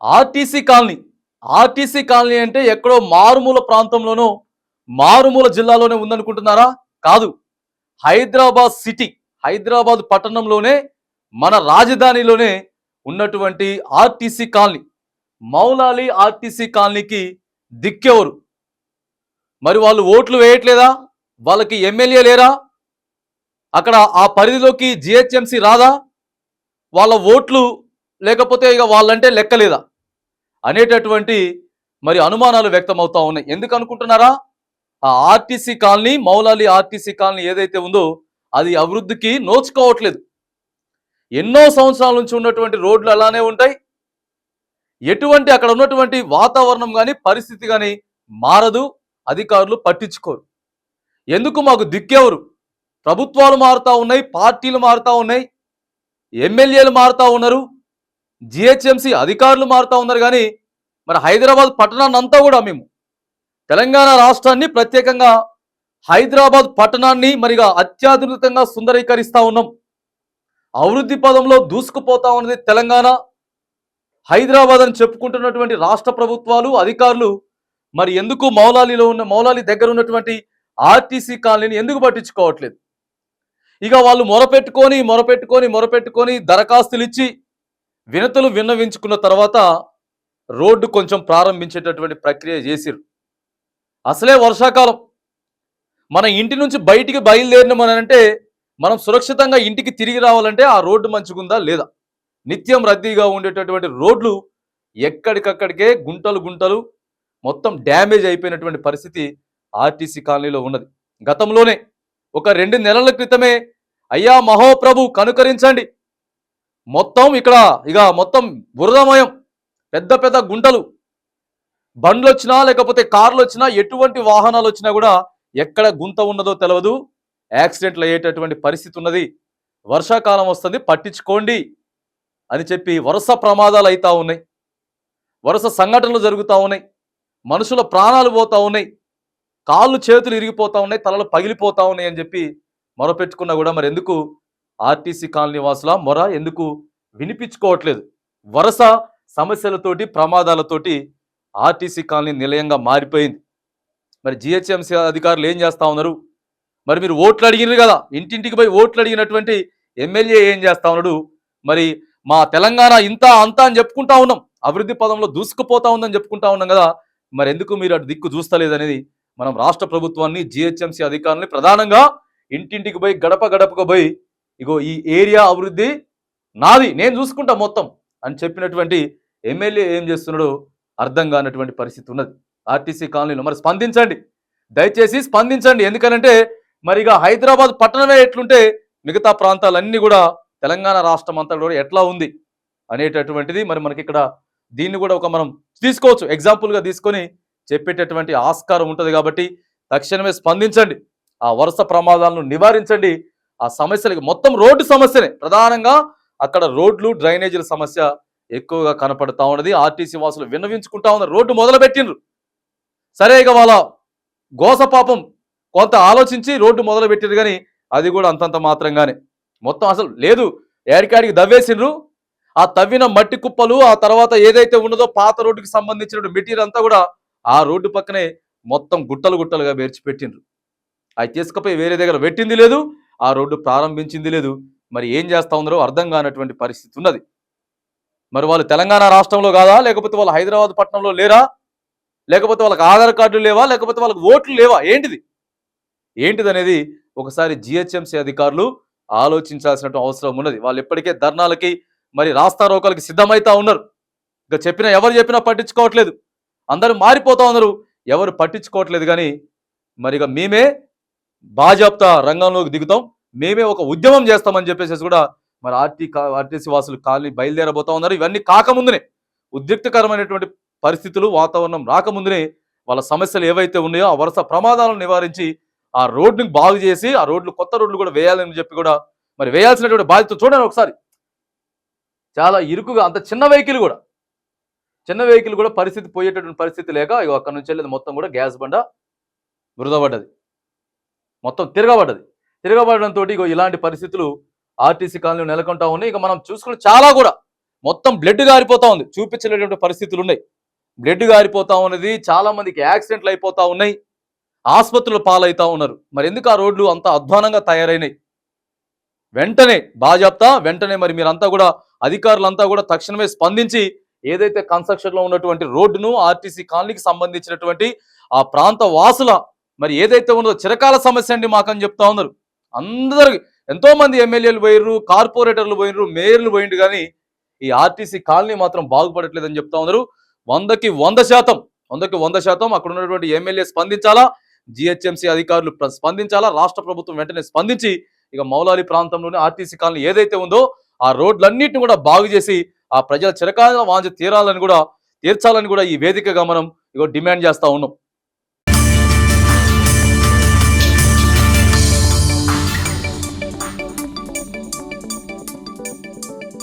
RTC colony. RTC colony అంటే ఎక్కడో మారుమూల ప్రాంతంలోనో, మారుమూల జిల్లాలోనే ఉందనుకుంటున్నారా? కాదు. హైదరాబాద్ సిటీ, హైదరాబాద్ పట్టణంలోనే, మన రాజధానిలోనే ఉన్నటువంటి ఆర్టీసీ కాలనీ. మౌలాలి ఆర్టీసీ కాలనీకి దిక్కెవరు? మరి వాళ్ళు ఓట్లు వేయట్లేదా? వాళ్ళకి ఎమ్మెల్యే లేరా? అక్కడ ఆ పరిధిలోకి జిహెచ్ఎంసీ రాదా? వాళ్ళ ఓట్లు లేకపోతే ఇక వాళ్ళంటే లెక్కలేదా అనేటటువంటి మరి అనుమానాలు వ్యక్తమవుతా ఉన్నాయి. ఎందుకు అనుకుంటున్నారా? ఆ RTC colony, Moula Ali RTC colony ఏదైతే ఉందో అది అభివృద్ధికి నోచుకోవట్లేదు. ఎన్నో సంవత్సరాల నుంచి ఉన్నటువంటి రోడ్లు అలానే ఉంటాయి. ఎటువంటి అక్కడ ఉన్నటువంటి వాతావరణం కానీ, పరిస్థితి కానీ మారదు. అధికారులు పట్టించుకోరు. ఎందుకు? మాకు దిక్కెవరు? ప్రభుత్వాలు మారుతా ఉన్నాయి, పార్టీలు మారుతా ఉన్నాయి, ఎమ్మెల్యేలు మారుతా ఉన్నారు, జిహెచ్ఎంసీ అధికారులు మారుతా ఉన్నారు. కానీ మరి హైదరాబాద్ పట్టణాన్ని అంతా కూడా మేము తెలంగాణ రాష్ట్రాన్ని, ప్రత్యేకంగా హైదరాబాద్ పట్టణాన్ని మరిగా అత్యాధునికంగా సుందరీకరిస్తా ఉన్నాం. అభివృద్ధి పదంలో దూసుకుపోతా ఉన్నది తెలంగాణ. హైదరాబాద్ అని చెప్పుకుంటున్నటువంటి రాష్ట్ర ప్రభుత్వాలు, అధికారులు మరి ఎందుకు మౌలాలి దగ్గర ఉన్నటువంటి ఆర్టీసీ కాలనీని ఎందుకు పట్టించుకోవట్లేదు? ఇక వాళ్ళు మొరపెట్టుకొని దరఖాస్తులు ఇచ్చి వినతులు విన్నవించుకున్న తర్వాత రోడ్డు కొంచెం ప్రారంభించేటటువంటి ప్రక్రియ చేసిరు. అసలే వర్షాకాలం. మన ఇంటి నుంచి బయటికి బయలుదేరినామనంటే మనం సురక్షితంగా ఇంటికి తిరిగి రావాలంటే ఆ రోడ్డు మంచిగుందా లేదా? నిత్యం రద్దీగా ఉండేటటువంటి రోడ్లు ఎక్కడికక్కడికే గుంటలు మొత్తం డ్యామేజ్ అయిపోయినటువంటి పరిస్థితి ఆర్టీసీ కాలనీలో ఉన్నది. గతంలోనే ఒక 2 నెలల క్రితమే అయ్యా మహోప్రభు కనుకరించండి, మొత్తం ఇక్కడ మొత్తం బురదమయం, పెద్ద గుంటలు, బండ్లు వచ్చినా లేకపోతే కార్లు వచ్చినా, ఎటువంటి వాహనాలు వచ్చినా కూడా ఎక్కడ గుంత ఉన్నదో తెలియదు, యాక్సిడెంట్లు అయ్యేటటువంటి పరిస్థితి ఉన్నది. వర్షాకాలం వస్తుంది, పట్టించుకోండి అని చెప్పి వరుస ప్రమాదాలు అవుతా ఉన్నాయి, వరుస సంఘటనలు జరుగుతూ ఉన్నాయి, మనుషుల ప్రాణాలు పోతా ఉన్నాయి, కాళ్ళు చేతులు ఇరిగిపోతా ఉన్నాయి, తలలు పగిలిపోతా ఉన్నాయి అని చెప్పి మొరపెట్టుకున్నా కూడా మరి ఎందుకు ఆర్టీసీ కాలనీ వాసుల మొర ఎందుకు వినిపించుకోవట్లేదు? వరుస సమస్యలతోటి, ప్రమాదాలతోటి ఆర్టీసీ కాలనీ నిలయంగా మారిపోయింది. మరి జిహెచ్ఎంసీ అధికారులు ఏం చేస్తా ఉన్నారు? మరి మీరు ఓట్లు అడిగినారు కదా, ఇంటింటికి పోయి ఓట్లు అడిగినటువంటి ఎమ్మెల్యే ఏం చేస్తా ఉన్నాడు? మరి మా తెలంగాణ ఇంత అంతా అని చెప్పుకుంటా ఉన్నాం, అభివృద్ధి పదంలో దూసుకుపోతా ఉందని చెప్పుకుంటా ఉన్నాం కదా, మరి ఎందుకు మీరు అటు దిక్కు చూస్తలేదనేది మనం రాష్ట్ర ప్రభుత్వాన్ని, జిహెచ్ఎంసీ అధికారులని ప్రధానంగా ఇంటింటికి పోయి గడపకు పోయి ఇగో ఈ ఏరియా అభివృద్ధి నాది, నేను చూసుకుంటా మొత్తం అని చెప్పినటువంటి ఎమ్మెల్యే ఏం చేస్తున్నాడో అర్థం కానటువంటి పరిస్థితి ఉన్నది ఆర్టీసీ కాలనీలో. మరి స్పందించండి, దయచేసి స్పందించండి. ఎందుకనంటే మరి హైదరాబాద్ పట్టణమే ఎట్లుంటే మిగతా ప్రాంతాలన్నీ కూడా తెలంగాణ రాష్ట్రం అంతా కూడా ఎట్లా ఉంది అనేటటువంటిది మరి మనకి ఇక్కడ దీన్ని కూడా ఒక మనం తీసుకోవచ్చు, ఎగ్జాంపుల్గా తీసుకొని చెప్పేటటువంటి ఆస్కారం ఉంటుంది. కాబట్టి తక్షణమే స్పందించండి, ఆ వరుస ప్రమాదాలను నివారించండి. ఆ సమస్యలకి మొత్తం రోడ్డు సమస్యనే ప్రధానంగా, అక్కడ రోడ్లు డ్రైనేజీల సమస్య ఎక్కువగా కనపడతా ఉన్నది. ఆర్టీసీ వాసులు విన్నవించుకుంటా ఉన్నారు, రోడ్డు మొదలుపెట్టిండ్రు సరే, ఇక వాళ్ళ గోస పాపం కొంత ఆలోచించి రోడ్డు మొదలు పెట్టిరు, కానీ అది కూడా అంతంత మాత్రంగానే, మొత్తం అసలు లేదు, ఏడికాడికి దవ్వేసిండ్రు. ఆ తవ్విన మట్టి కుప్పలు, ఆ తర్వాత ఏదైతే ఉన్నదో పాత రోడ్డుకి సంబంధించిన మెటీరియల్ అంతా కూడా ఆ రోడ్డు పక్కనే మొత్తం గుట్టలుగా పేర్చిపెట్టిండ్రు. అది తీసుకుపోయి వేరే దగ్గర పెట్టింది లేదు, ఆ రోడ్డు ప్రారంభించింది లేదు. మరి ఏం చేస్తా ఉన్నారో అర్థం కానటువంటి పరిస్థితి ఉన్నది. మరి వాళ్ళు తెలంగాణ రాష్ట్రంలో కాదా, లేకపోతే వాళ్ళు హైదరాబాద్ పట్టణంలో లేరా, లేకపోతే వాళ్ళకి ఆధార్ కార్డులు లేవా, లేకపోతే వాళ్ళకి ఓట్లు లేవా, ఏంటిది అనేది ఒకసారి జిహెచ్ఎంసీ అధికారులు ఆలోచించాల్సిన అవసరం ఉన్నది. వాళ్ళు ఇప్పటికే ధర్నాలకి మరి రాస్తారోకలకి సిద్ధమైతా ఉన్నారు. ఇక ఎవరు చెప్పినా పట్టించుకోవట్లేదు, అందరూ మారిపోతా ఉన్నారు, ఎవరు పట్టించుకోవట్లేదు. కానీ మరి ఇక మేమే బాజాప్తా రంగంలోకి దిగుతాం, మేమే ఒక ఉద్యమం చేస్తామని చెప్పేసి కూడా మరి ఆర్టీసీ వాసులు కాలనీ బయలుదేరబోతా ఉన్నారు. ఇవన్నీ కాకముందునే, ఉద్రిక్తకరమైనటువంటి పరిస్థితులు, వాతావరణం రాకముందునే వాళ్ళ సమస్యలు ఏవైతే ఉన్నాయో ఆ వరుస ప్రమాదాలను నివారించి ఆ రోడ్డుని బాగు చేసి ఆ రోడ్లు, కొత్త రోడ్లు కూడా వేయాలని చెప్పి కూడా మరి వేయాల్సినటువంటి బాధ్యత. చూడండి ఒకసారి, చాలా ఇరుకుగా, అంత చిన్న వెహికల్ కూడా పరిస్థితి పోయేటటువంటి పరిస్థితి లేక అక్కడ నుంచి వెళ్ళేది మొత్తం కూడా గ్యాస్ బండ వృధపడ్డది, మొత్తం తిరగబడడంతో ఇలాంటి పరిస్థితులు ఆర్టీసీ కాలనీలో నెలకొంటా ఉన్నాయి. ఇక మనం చూసుకుని చాలా కూడా మొత్తం బ్లడ్ గారిపోతా ఉంది, చూపించలేటువంటి పరిస్థితులు ఉన్నాయి. బ్లడ్ గారిపోతా ఉన్నది, చాలా మందికి యాక్సిడెంట్లు అయిపోతా ఉన్నాయి, ఆసుపత్రులు పాలవుతా ఉన్నారు. మరి ఎందుకు ఆ రోడ్లు అంత అధ్వానంగా తయారైనాయి? వెంటనే బాజాప్తా వెంటనే మరి మీరంతా కూడా, అధికారులంతా కూడా తక్షణమే స్పందించి ఏదైతే కన్స్ట్రక్షన్ లో ఉన్నటువంటి రోడ్డును, ఆర్టీసీ కాలనీకి సంబంధించినటువంటి ఆ ప్రాంత వాసుల మరి ఏదైతే ఉన్నదో చిరకాల సమస్య అండి మాకని చెప్తా ఉన్నారు. అందరికి ఎంతో మంది ఎమ్మెల్యేలు పోయిర్రు, కార్పొరేటర్లు పోయిర్రు, మేయర్లు పోయిండు, కానీ ఈ ఆర్టీసీ కాలనీ మాత్రం బాగుపడట్లేదని చెప్తా ఉన్నారు. 100% 100% అక్కడ ఉన్నటువంటి ఎమ్మెల్యే స్పందించాలా, జిహెచ్ఎంసీ అధికారులు స్పందించాలా, రాష్ట్ర ప్రభుత్వం వెంటనే స్పందించి ఇక మౌలాలి ప్రాంతంలోనే ఆర్టీసీ కాలనీ ఏదైతే ఉందో ఆ రోడ్లన్నింటిని కూడా బాగు చేసి ఆ ప్రజల చిరకాల వాంఛ తీర్చాలని కూడా ఈ వేదికగా మనం డిమాండ్ చేస్తా ఉన్నాం.